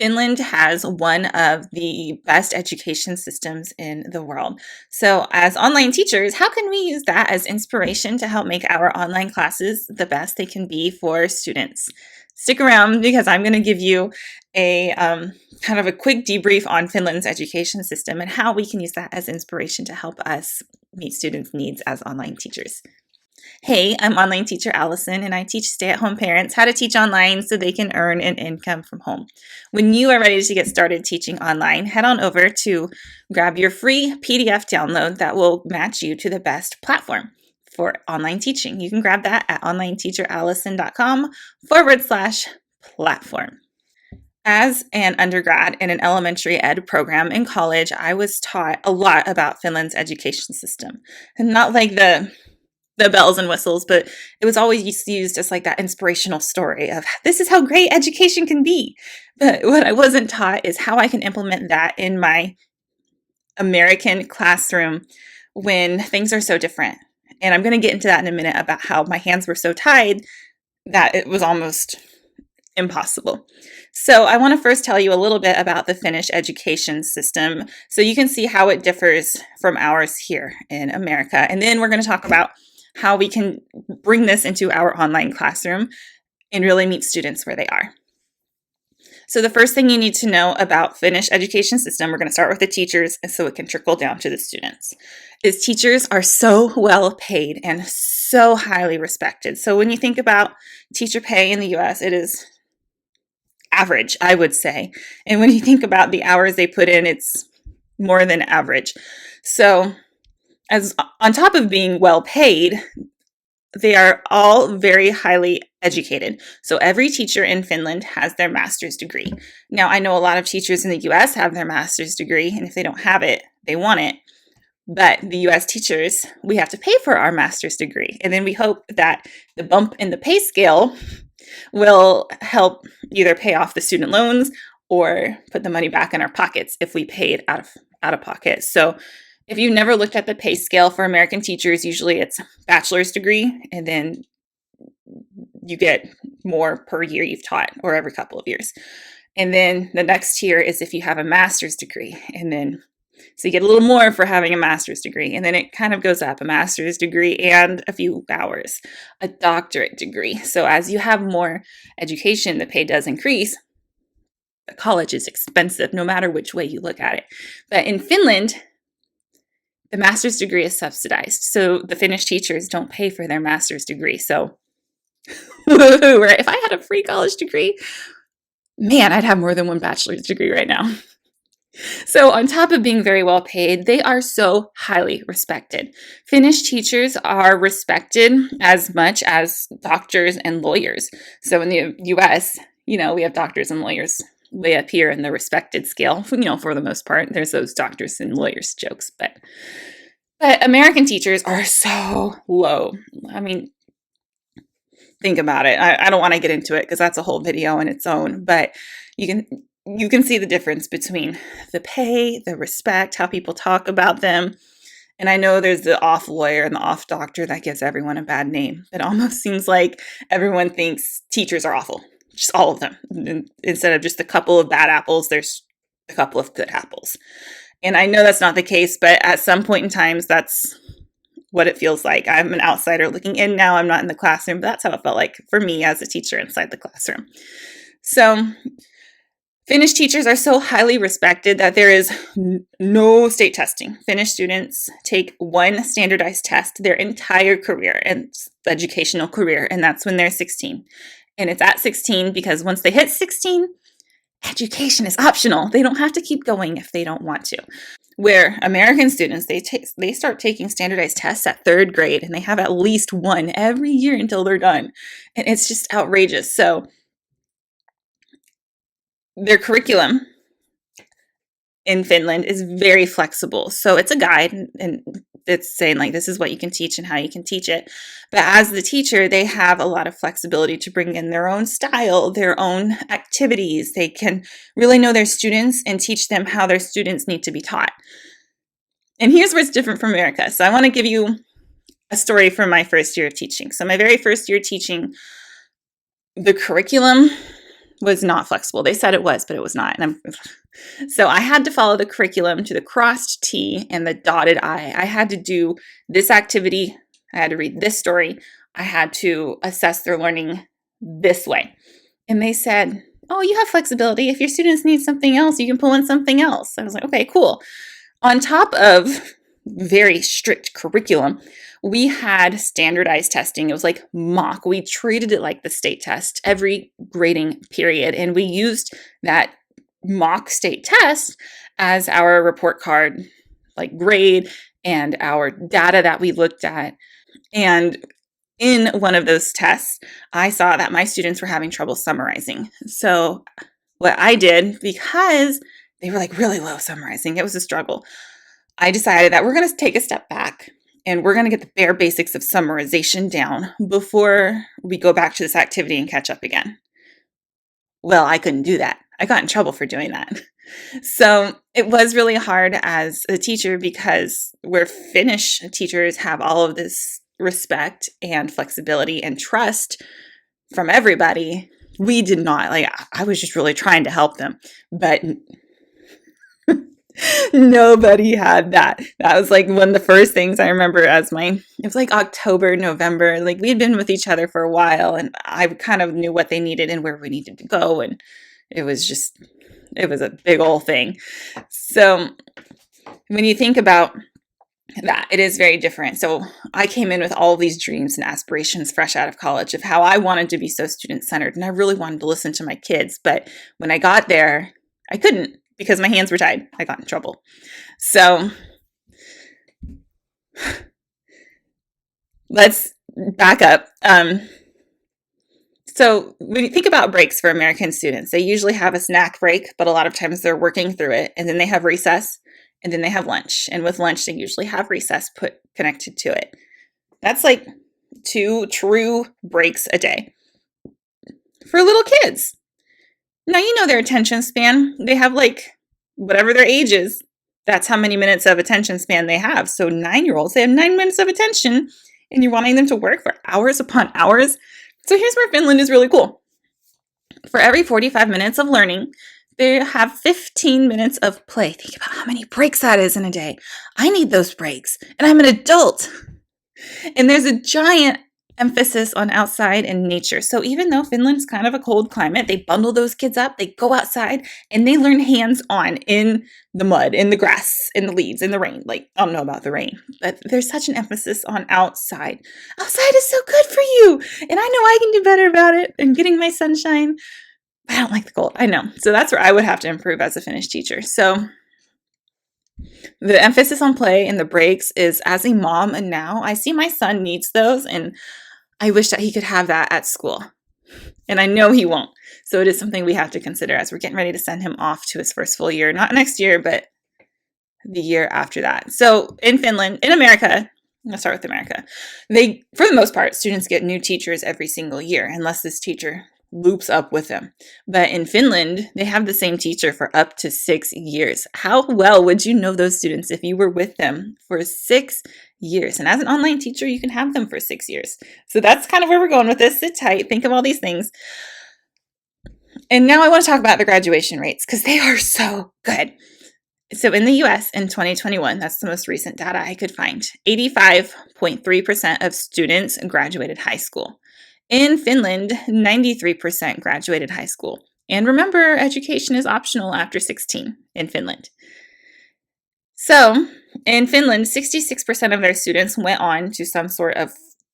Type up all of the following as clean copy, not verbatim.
Finland has one of the best education systems in the world. So, as online teachers, how can we use that as inspiration to help make our online classes the best they can be for students? Stick around because I'm going to give you a kind of a quick debrief on Finland's education system and how we can use that as inspiration to help us meet students' needs as online teachers. Hey, I'm online teacher Allison, and I teach stay-at-home parents how to teach online so they can earn an income from home. When you are ready to get started teaching online, head on over to grab your free PDF download that will match you to the best platform for online teaching. You can grab that at onlineteacherallison.com/platform. As an undergrad in an elementary ed program in college, I was taught a lot about Finland's education system, and not like the bells and whistles, but it was always used as like that inspirational story of this is how great education can be. But what I wasn't taught is how I can implement that in my American classroom when things are so different. And I'm going to get into that in a minute about how my hands were so tied that it was almost impossible. So I want to first tell you a little bit about the Finnish education system so you can see how it differs from ours here in America. And then we're going to talk about how we can bring this into our online classroom and really meet students where they are. So the first thing you need to know about Finnish education system, we're going to start with the teachers so it can trickle down to the students, is teachers are so well paid and so highly respected. So when you think about teacher pay in the US, it is average, I would say. And when you think about the hours they put in, it's more than average. So as on top of being well paid, they are all very highly educated. So every teacher in Finland has their master's degree. Now, I know a lot of teachers in the US have their master's degree, and if they don't have it, they want it. But the US teachers, we have to pay for our master's degree. And then we hope that the bump in the pay scale will help either pay off the student loans or put the money back in our pockets if we pay it out of pocket. So if you've never looked at the pay scale for American teachers, usually it's bachelor's degree, and then you get more per year you've taught or every couple of years. And then the next tier is if you have a master's degree, and then so you get a little more for having a master's degree, and then it kind of goes up, a master's degree and a few hours, a doctorate degree. So as you have more education, the pay does increase. The college is expensive no matter which way you look at it. But in Finland, the master's degree is subsidized. So the Finnish teachers don't pay for their master's degree. So right? If I had a free college degree, man, I'd have more than one bachelor's degree right now. So on top of being very well paid, they are so highly respected. Finnish teachers are respected as much as doctors and lawyers. So in the US, we have doctors and lawyers way up here in the respected scale, for the most part. There's those doctors and lawyers jokes, but American teachers are so low. I mean, think about it. I don't want to get into it because that's a whole video in its own, but you can see the difference between the pay, the respect, how people talk about them. And I know there's the off lawyer and the off doctor that gives everyone a bad name. It almost seems like everyone thinks teachers are awful. Just all of them. Instead of just a couple of bad apples, there's a couple of good apples. And I know that's not the case, but at some point in times, that's what it feels like. I'm an outsider looking in now. I'm not in the classroom, but that's how it felt like for me as a teacher inside the classroom. So Finnish teachers are so highly respected that there is no state testing. Finnish students take one standardized test their entire career and educational career, and that's when they're 16. And it's at 16 because once they hit 16, education is optional. They don't have to keep going if they don't want to. Where American students, they start taking standardized tests at third grade, and they have at least one every year until they're done. And it's just outrageous. So their curriculum in Finland is very flexible. So it's a guide, and it's saying like, this is what you can teach and how you can teach it. But as the teacher, they have a lot of flexibility to bring in their own style, their own activities. They can really know their students and teach them how their students need to be taught. And here's where it's different from America. So I want to give you a story from my first year of teaching. So my very first year teaching, the curriculum was not flexible. They said it was, but it was not. So I had to follow the curriculum to the crossed T and the dotted I. I had to do this activity. I had to read this story. I had to assess their learning this way. And they said, oh, you have flexibility. If your students need something else, you can pull in something else. I was like, okay, cool. On top of very strict curriculum, we had standardized testing. It was like mock. We treated it like the state test every grading period. And we used that mock state test as our report card, like grade, and our data that we looked at. And in one of those tests, I saw that my students were having trouble summarizing. So what I did, because they were like really low summarizing, it was a struggle, I decided that we're going to take a step back and we're going to get the bare basics of summarization down before we go back to this activity and catch up again. Well, I couldn't do that. I got in trouble for doing that. So it was really hard as a teacher because where Finnish teachers have all of this respect and flexibility and trust from everybody, we did not. Like, I was just really trying to help them, but nobody had that. That was like one of the first things I remember it was like October, November, like we had been with each other for a while and I kind of knew what they needed and where we needed to go. And it was a big old thing. So when you think about that, it is very different. So I came in with all these dreams and aspirations fresh out of college of how I wanted to be so student-centered. And I really wanted to listen to my kids. But when I got there, I couldn't because my hands were tied. I got in trouble. So let's back up. So when you think about breaks for American students, they usually have a snack break, but a lot of times they're working through it. And then they have recess. And then they have lunch. And with lunch, they usually have recess connected to it. That's like 2 true breaks a day for little kids. Now, you know their attention span. They have like whatever their age is. That's how many minutes of attention span they have. So 9-year-olds, they have 9 minutes of attention. And you're wanting them to work for hours upon hours. So here's where Finland is really cool. For every 45 minutes of learning, they have 15 minutes of play. Think about how many breaks that is in a day. I need those breaks, and I'm an adult. And there's a giant emphasis on outside and nature. So even though Finland's kind of a cold climate, they bundle those kids up, they go outside, and they learn hands-on in the mud, in the grass, in the leaves, in the rain. Like, I don't know about the rain, but there's such an emphasis on outside. Outside is so good for you, and I know I can do better about it and getting my sunshine. I don't like the cold. I know. So that's where I would have to improve as a Finnish teacher. So the emphasis on play and the breaks is, as a mom, and now I see my son needs those, and I wish that he could have that at school. And I know he won't. So it is something we have to consider as we're getting ready to send him off to his first full year, not next year, but the year after that. So in Finland, in America, let's start with America. For the most part, students get new teachers every single year, unless this teacher loops up with them. But in Finland, they have the same teacher for up to 6 years. How well would you know those students if you were with them for 6 years? And as an online teacher, you can have them for 6 years. So that's kind of where we're going with this. Sit tight, think of all these things. And now I want to talk about the graduation rates because they are so good. So in the US in 2021, that's the most recent data I could find, 85.3% of students graduated high school. In Finland, 93% graduated high school. And remember, education is optional after 16 in Finland. So in Finland, 66% of their students went on to some sort of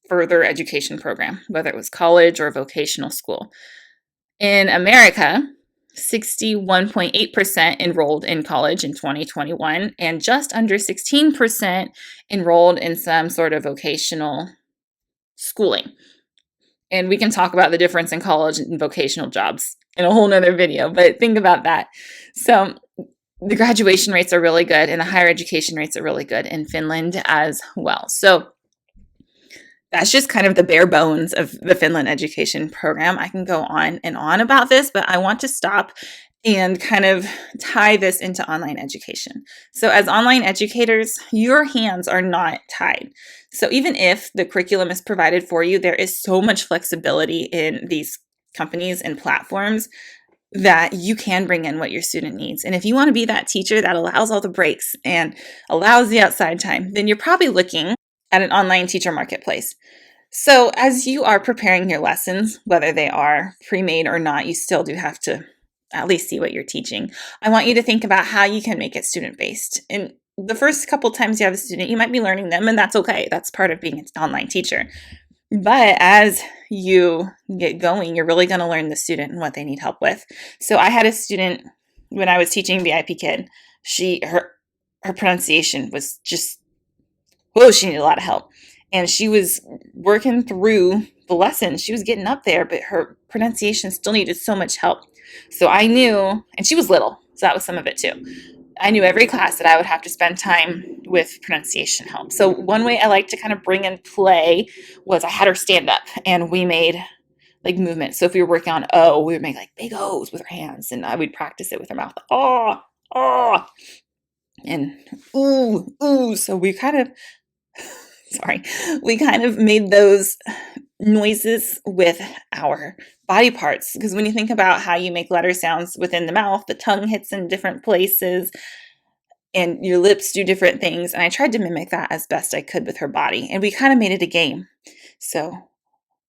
further education program, whether it was college or vocational school. In America, 61.8% enrolled in college in 2021, and just under 16% enrolled in some sort of vocational schooling. And we can talk about the difference in college and vocational jobs in a whole nother video, but think about that. So the graduation rates are really good and the higher education rates are really good in Finland as well. So that's just kind of the bare bones of the Finland education program. I can go on and on about this, but I want to stop and kind of tie this into online education. So as online educators, your hands are not tied. So even if the curriculum is provided for you, there is so much flexibility in these companies and platforms that you can bring in what your student needs. And if you want to be that teacher that allows all the breaks and allows the outside time, then you're probably looking at an online teacher marketplace. So as you are preparing your lessons, whether they are pre-made or not, you still do have to at least see what you're teaching. I want you to think about how you can make it student-based. And the first couple times you have a student, you might be learning them, and that's okay. That's part of being an online teacher. But as you get going, you're really going to learn the student and what they need help with. So I had a student when I was teaching VIP Kid. Her pronunciation was just, whoa, she needed a lot of help. And she was working through the lesson. She was getting up there, but her pronunciation still needed so much help. So I knew, and she was little, so that was some of it too. I knew every class that I would have to spend time with pronunciation help. So one way I like to kind of bring in play was I had her stand up and we made like movements. So if we were working on O, we would make like big O's with our hands, and I would practice it with her mouth. Oh, oh, and ooh, ooh. So we kind of, we kind of made those noises with our body parts, because when you think about how you make letter sounds within the mouth, the tongue hits in different places and your lips do different things. And I tried to mimic that as best I could with her body, and we kind of made it a game. So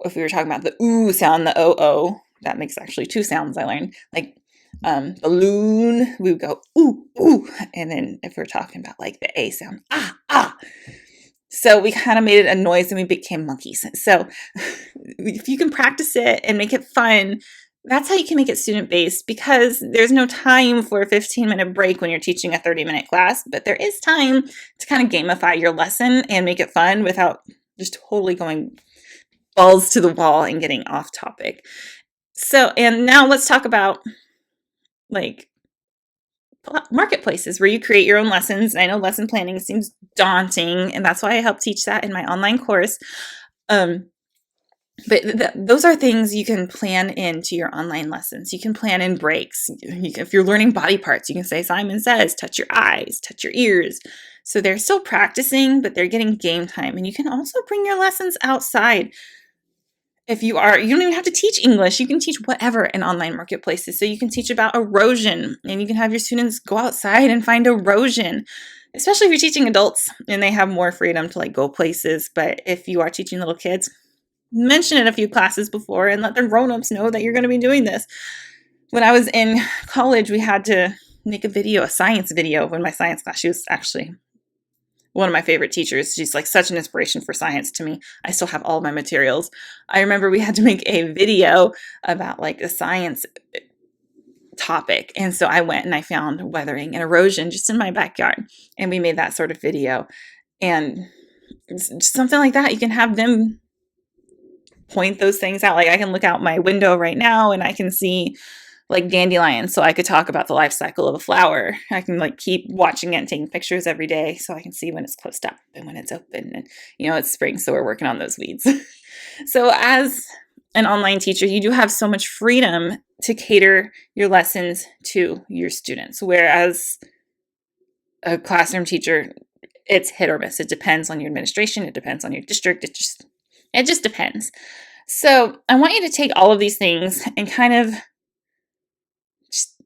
if we were talking about the ooh sound, the o, that makes actually two sounds I learned. Like balloon, we would go ooh, ooh. And then if we're talking about like the a sound, ah, ah. So we kind of made it a noise and we became monkeys. So if you can practice it and make it fun, that's how you can make it student-based, because there's no time for a 15-minute break when you're teaching a 30-minute class, but there is time to kind of gamify your lesson and make it fun without just totally going balls to the wall and getting off topic. So, and now let's talk about like marketplaces where you create your own lessons. And I know lesson planning seems daunting, and that's why I help teach that in my online course. But those are things you can plan into your online lessons. You can plan in breaks. If you're learning body parts, you can say, Simon says, touch your eyes, touch your ears. So they're still practicing, but they're getting game time. And you can also bring your lessons outside. If you don't even have to teach English. You can teach whatever in online marketplaces. So you can teach about erosion, and you can have your students go outside and find erosion, especially if you're teaching adults and they have more freedom to like go places. But if you are teaching little kids, mention it a few classes before and let the grown-ups know that you're going to be doing this. When I was in college, we had to make a science video. When my science class, she was actually one of my favorite teachers. She's like such an inspiration for science to me. I still have all of my materials. I remember we had to make a video about like a science topic. And so I went and I found weathering and erosion just in my backyard. And we made that sort of video. And something like that, you can have them point those things out. Like I can look out my window right now and I can see like dandelions, so I could talk about the life cycle of a flower. I can like keep watching it and taking pictures every day so I can see when it's closed up and when it's open. And it's spring, so we're working on those weeds. So as an online teacher, you do have so much freedom to cater your lessons to your students, whereas a classroom teacher, it's hit or miss. It depends on your administration. It depends on your district. It just depends. So I want you to take all of these things and kind of just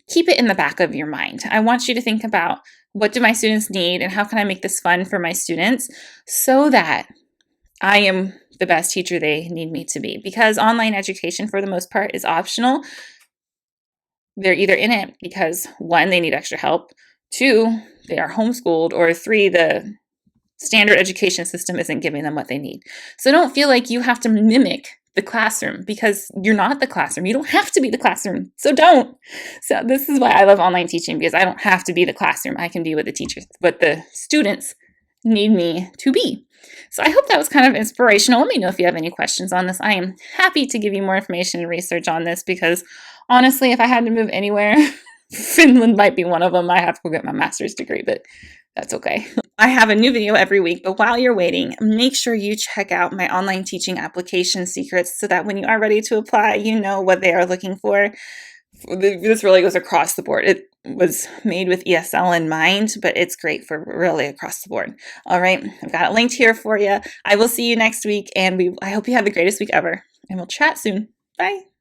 keep it in the back of your mind. I want you to think about, what do my students need and how can I make this fun for my students so that I am the best teacher they need me to be? Because online education, for the most part, is optional. They're either in it because 1, they need extra help, 2, they are homeschooled, or 3, the standard education system isn't giving them what they need. So don't feel like you have to mimic the classroom, because you're not the classroom. You don't have to be the classroom. So don't. So this is why I love online teaching, because I don't have to be the classroom. I can be what the students need me to be. So I hope that was kind of inspirational. Let me know if you have any questions on this. I am happy to give you more information and research on this, because honestly, if I had to move anywhere, Finland might be one of them. I have to go get my master's degree, but that's okay. I have a new video every week, but while you're waiting, make sure you check out my online teaching application secrets so that when you are ready to apply, you know what they are looking for. This really goes across the board. It was made with ESL in mind, but it's great for really across the board. All right, I've got it linked here for you. I will see you next week, and I hope you have the greatest week ever, and we'll chat soon. Bye.